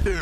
Thank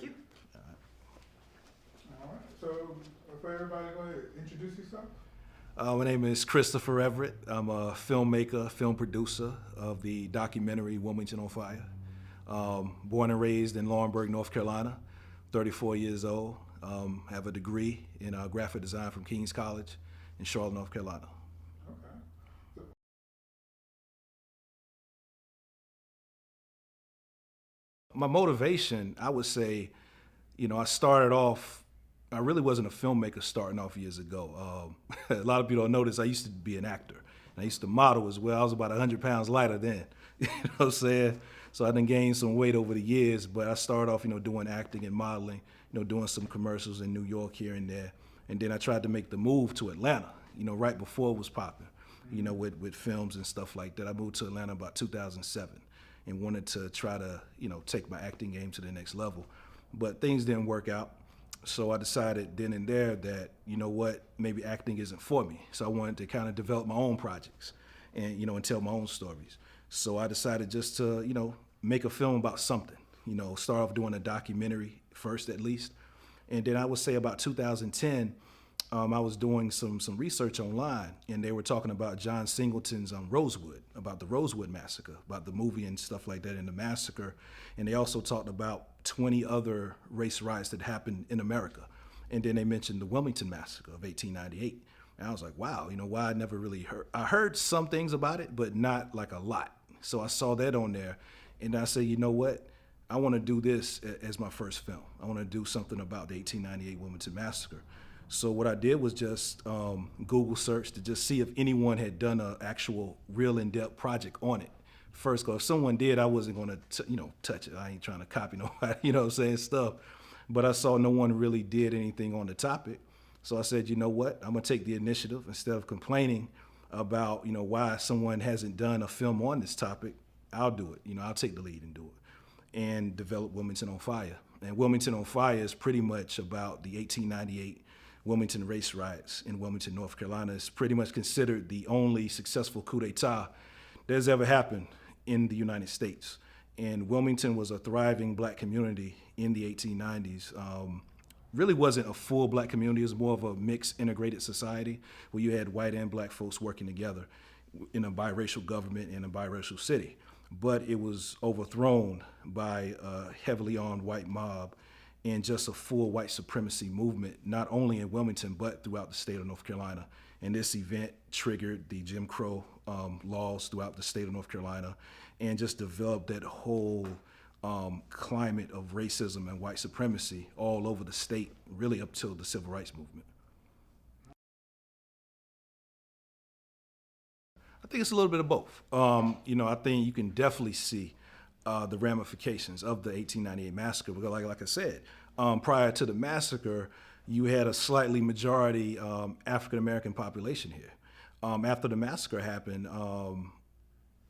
you. All right, so for everybody, go ahead, introduce yourself. My name is Christopher Everett. I'm a filmmaker, film producer of the documentary Wilmington on Fire. Born and raised in Laurinburg, North Carolina, 34 years old. Have a degree in graphic design from King's College in Charlotte, North Carolina. Okay. My motivation, I would say, I started off, I really wasn't a filmmaker starting off years ago. A lot of people don't know this, I used to be an actor. And I used to model as well. I was about 100 pounds lighter then, you know what I'm saying? So I done gained some weight over the years, but I started off, doing acting and modeling, doing some commercials in New York here and there. And then I tried to make the move to Atlanta, right before it was popping, with films and stuff like that. I moved to Atlanta about 2007 and wanted to try to, take my acting game to the next level. But things didn't work out. So I decided then and there that, maybe acting isn't for me. So I wanted to kind of develop my own projects and, and tell my own stories. So I decided just to, make a film about something, start off doing a documentary first at least. And then I would say about 2010, I was doing some research online, and they were talking about John Singleton's Rosewood, about the Rosewood Massacre, about the movie and stuff like that and the massacre. And they also talked about 20 other race riots that happened in America. And then they mentioned the Wilmington Massacre of 1898. And I was like, wow, why I never really heard. I heard some things about it, but not like a lot. So I saw that on there, and I said, you know what? I want to do this as my first film. I want to do something about the 1898 Wilmington Massacre. So what I did was just Google search to just see if anyone had done an actual real in-depth project on it first. Because if someone did, I wasn't going to, touch it. I ain't trying to copy nobody, stuff. But I saw no one really did anything on the topic. So I said, you know what? I'm going to take the initiative instead of complaining about, why someone hasn't done a film on this topic. I'll do it. I'll take the lead and do it and develop Wilmington on Fire. And Wilmington on Fire is pretty much about the 1898 Wilmington race riots in Wilmington, North Carolina. It's pretty much considered the only successful coup d'etat that's ever happened in the United States. And Wilmington was a thriving black community in the 1890s. Really wasn't a full black community, it was more of a mixed integrated society where you had white and black folks working together in a biracial government in a biracial city. But it was overthrown by a heavily armed white mob and just a full white supremacy movement, not only in Wilmington, but throughout the state of North Carolina. And this event triggered the Jim Crow laws throughout the state of North Carolina and just developed that whole climate of racism and white supremacy all over the state, really up till the Civil Rights Movement. I think it's a little bit of both. I think you can definitely see the ramifications of the 1898 massacre. Because like I said, prior to the massacre, you had a slightly majority African-American population here. After the massacre happened,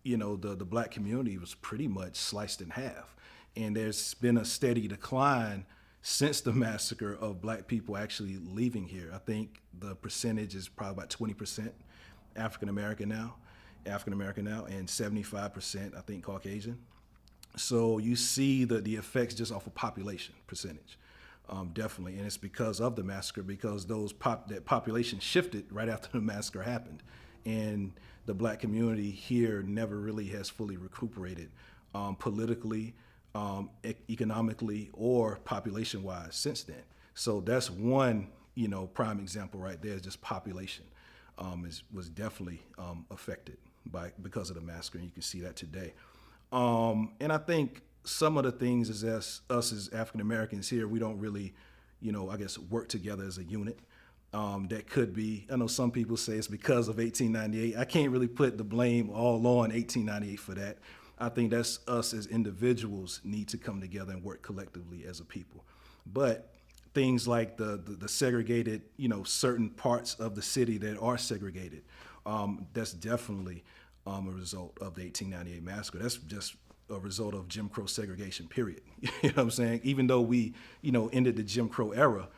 the black community was pretty much sliced in half. And there's been a steady decline since the massacre of black people actually leaving here. I think the percentage is probably about 20% African-American now, and 75%, I think, Caucasian. So you see the effects just off of population percentage, definitely. And it's because of the massacre, because that population shifted right after the massacre happened. And the black community here never really has fully recuperated politically, economically, or population-wise since then. So that's one, prime example right there is just population was definitely affected because of the massacre, and you can see that today. And I think some of the things is us as African Americans here, we don't really, I guess, work together as a unit. That could be, I know some people say it's because of 1898. I can't really put the blame all on 1898 for that. I think that's us as individuals need to come together and work collectively as a people. But things like the segregated, certain parts of the city that are segregated, that's definitely a result of the 1898 massacre. That's just a result of Jim Crow segregation, period. You know what I'm saying? Even though we, ended the Jim Crow era,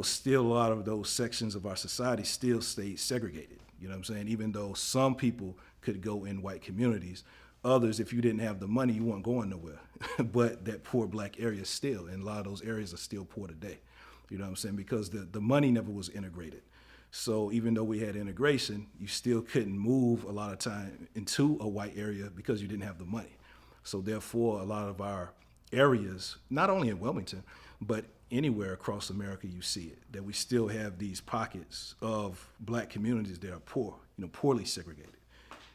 still a lot of those sections of our society still stayed segregated. You know what I'm saying? Even though some people could go in white communities, others, if you didn't have the money, you weren't going nowhere. But that poor black area still, and a lot of those areas are still poor today. You know what I'm saying? Because the money never was integrated. So even though we had integration, you still couldn't move a lot of time into a white area because you didn't have the money. So therefore, a lot of our areas, not only in Wilmington, but anywhere across America, you see it, that we still have these pockets of black communities that are poor, poorly segregated.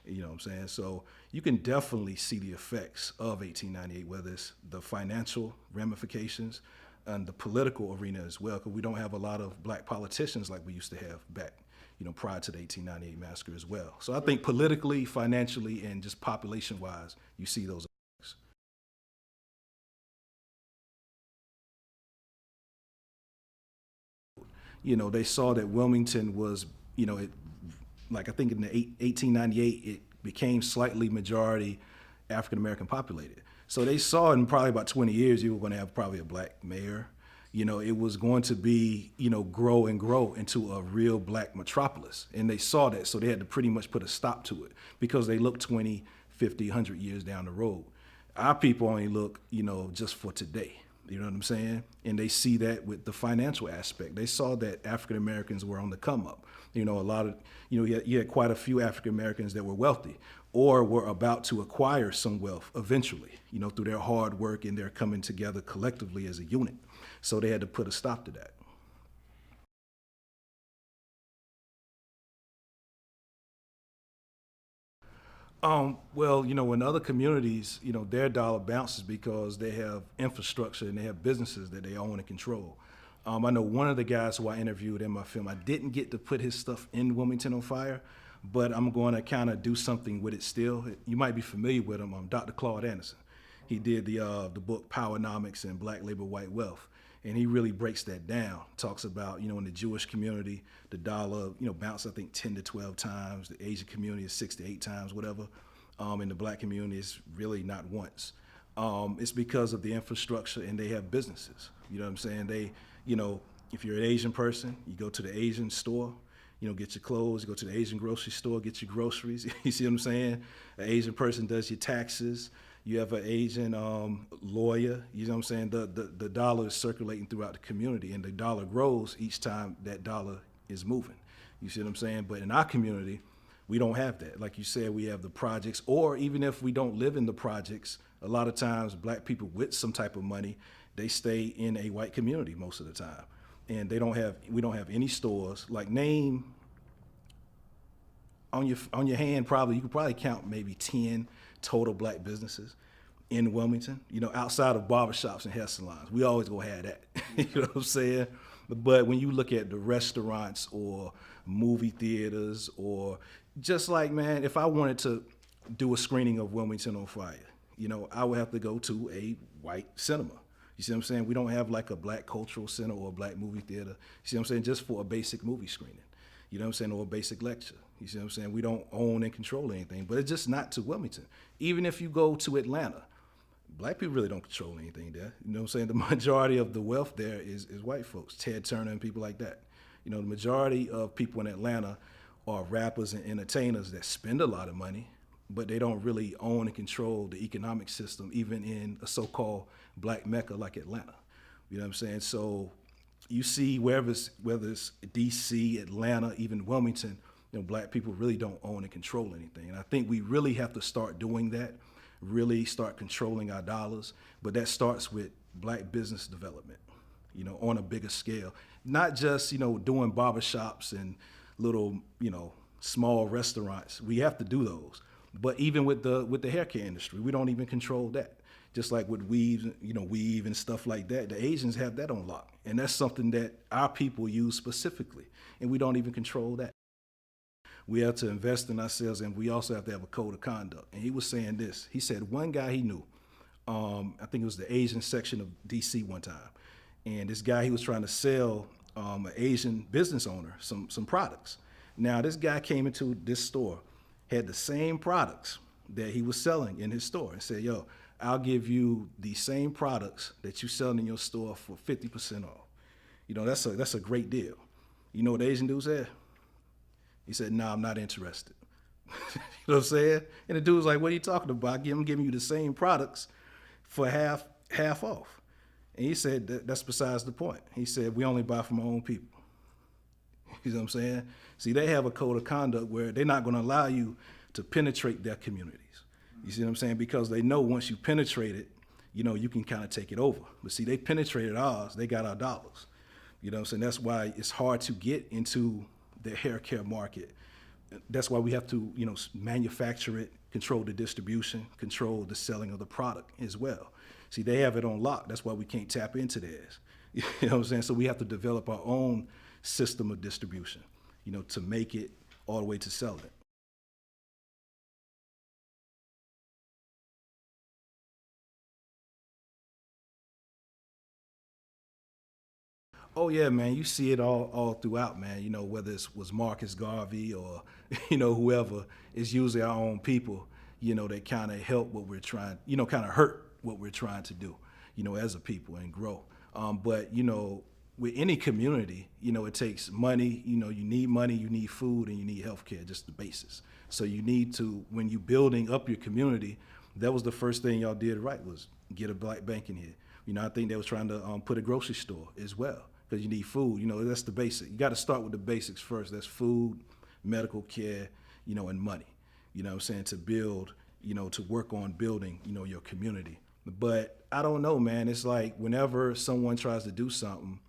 You know what I'm saying? So you can definitely see the effects of 1898, whether it's the financial ramifications and the political arena as well, because we don't have a lot of black politicians like we used to have back, prior to the 1898 massacre as well. So I think politically, financially, and just population-wise, you see those effects. They saw that Wilmington was, like I think in the 1898, it became slightly majority African-American populated. So they saw in probably about 20 years, you were going to have probably a black mayor. It was going to be, grow and grow into a real black metropolis. And they saw that, so they had to pretty much put a stop to it because they looked 20, 50, 100 years down the road. Our people only look, just for today. You know what I'm saying? And they see that with the financial aspect. They saw that African Americans were on the come up. A lot of, you had quite a few African Americans that were wealthy or were about to acquire some wealth eventually, through their hard work and their coming together collectively as a unit. So they had to put a stop to that. Well, in other communities, their dollar bounces because they have infrastructure and they have businesses that they own and control. I know one of the guys who I interviewed in my film, I didn't get to put his stuff in Wilmington on Fire, but I'm going to kind of do something with it still. You might be familiar with him, Dr. Claude Anderson. He did the book Powernomics and Black Labor, White Wealth. And he really breaks that down, talks about, in the Jewish community, the dollar, bounced, I think, 10 to 12 times. The Asian community is 6 to 8 times, whatever. In the black community, it's really not once. It's because of the infrastructure and they have businesses. You know what I'm saying? They, if you're an Asian person, you go to the Asian store, get your clothes, you go to the Asian grocery store, get your groceries. You see what I'm saying? An Asian person does your taxes. You have an Asian lawyer, you know what I'm saying? The dollar is circulating throughout the community and the dollar grows each time that dollar is moving. You see what I'm saying? But in our community, we don't have that. Like you said, we have the projects, or even if we don't live in the projects, a lot of times black people with some type of money, they stay in a white community most of the time. And we don't have any stores. Like name on your hand, probably, you could probably count maybe 10 total black businesses in Wilmington, outside of barbershops and hair salons. We always gonna have that, you know what I'm saying? But when you look at the restaurants or movie theaters or just like, man, if I wanted to do a screening of Wilmington on Fire, I would have to go to a white cinema. You see what I'm saying? We don't have like a black cultural center or a black movie theater. You see what I'm saying? Just for a basic movie screening. You know what I'm saying? Or a basic lecture. You see what I'm saying? We don't own and control anything, but it's just not to Wilmington. Even if you go to Atlanta, black people really don't control anything there. You know what I'm saying? The majority of the wealth there is white folks, Ted Turner and people like that. The majority of people in Atlanta are rappers and entertainers that spend a lot of money, but they don't really own and control the economic system, even in a so-called black mecca like Atlanta. You know what I'm saying? So you see whether it's DC, Atlanta, even Wilmington, black people really don't own and control anything. And I think we really have to start doing that, really start controlling our dollars. But that starts with black business development, on a bigger scale. Not just, doing barbershops and little, small restaurants. We have to do those. But even with the hair care industry, we don't even control that. Just like with weave and stuff like that, the Asians have that on lock. And that's something that our people use specifically. And we don't even control that. We have to invest in ourselves, and we also have to have a code of conduct. And he was saying this. He said one guy he knew, I think it was the Asian section of DC one time, and this guy, he was trying to sell an Asian business owner some products. Now, this guy came into this store, had the same products that he was selling in his store and said, yo, I'll give you the same products that you selling in your store for 50% off. You know, that's a great deal. You know what the Asian dude said? He said, nah, I'm not interested. You know what I'm saying? And the dude was like, what are you talking about? I'm giving you the same products for half off. And he said, that's besides the point. He said, we only buy from our own people. You know what I'm saying? See, they have a code of conduct where they're not going to allow you to penetrate their communities. You see what I'm saying? Because they know once you penetrate it, you know, you can kind of take it over. But see, they penetrated ours. They got our dollars. You know what I'm saying? That's why it's hard to get into the hair care market. That's why we have to, you know, manufacture it, control the distribution, control the selling of the product as well. See, they have it on lock. That's why we can't tap into theirs. You know what I'm saying? So we have to develop our own system of distribution, you know, to make it all the way to sell it. Oh yeah, man, you see it all throughout, man. You know, whether it was Marcus Garvey or, you know, whoever, it's usually our own people, you know, that kind of help what we're trying, you know, kind of hurt what we're trying to do, you know, as a people and grow. But, you know, with any community, you know, it takes money, you know, you need food, and you need healthcare, just the basis. So you need to, when you're building up your community, that was the first thing y'all did right, was get a black bank in here. You know, I think they was trying to put a grocery store as well, because you need food. You know, that's the basic. You got to start with the basics first. That's food, medical care, you know, and money. You know what I'm saying? To build, you know, to work on building, you know, your community. But I don't know, man. It's like whenever someone tries to do something,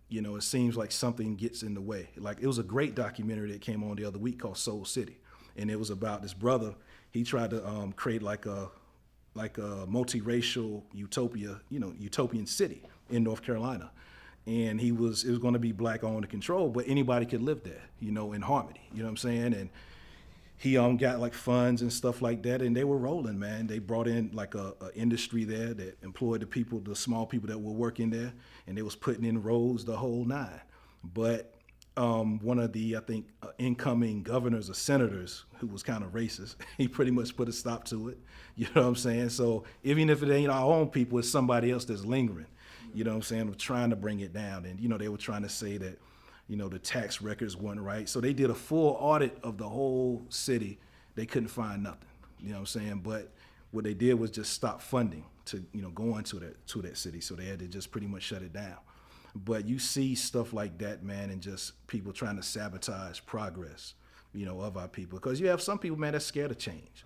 you know, it seems like something gets in the way. Like, it was a great documentary that came on the other week called Soul City. And it was about this brother. He tried to create like a multiracial utopia, you know, utopian city in North Carolina. And it was going to be black owned and controlled, but anybody could live there, you know, in harmony. You know what I'm saying? And he got like funds and stuff like that, and they were rolling, man. They brought in like a industry there that employed the people, the small people that were working there, and they was putting in roads the whole nine. But one of the, I think, incoming governors or senators, who was kind of racist, he pretty much put a stop to it. You know what I'm saying? So even if it ain't our own people, it's somebody else that's lingering. You know what I'm saying? Of trying to bring it down. And, you know, they were trying to say that, you know, the tax records weren't right. So they did a full audit of the whole city. They couldn't find nothing. You know what I'm saying? But what they did was just stop funding to, you know, go into that city. So they had to just pretty much shut it down. But you see stuff like that, man, and just people trying to sabotage progress, you know, of our people. Because you have some people, man, that's scared of change.